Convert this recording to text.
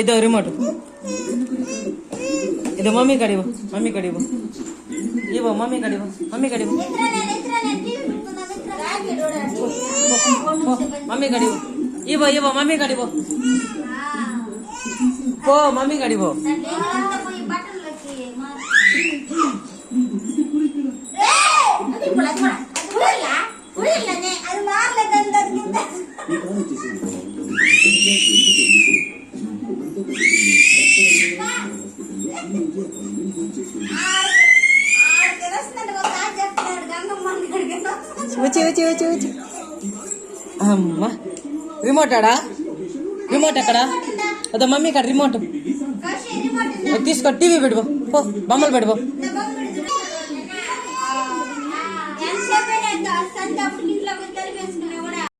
दो रिमोट ಇದು mummy ಕಡಿವು mummy ಕಡಿವು ಇವ ಮಮ್ಮಿ ಕಡಿವು ಮಮ್ಮಿ ಕಡಿವು ಮಮ್ಮಿ ಕಡಿವು ಇವ ಇವ ಮಮ್ಮಿ ಕಡಿವು ಪೋ ಮಮ್ಮಿ ಕಡಿವು వచ్చి అమ్మా రిమోట్ ఆడా రిమోట్ ఎక్కడ అదో మమ్మీ ఇక్కడ రిమోట్ తీసుకో టీవీ పెట్టుకో పో బొమ్మలు పెట్టుకో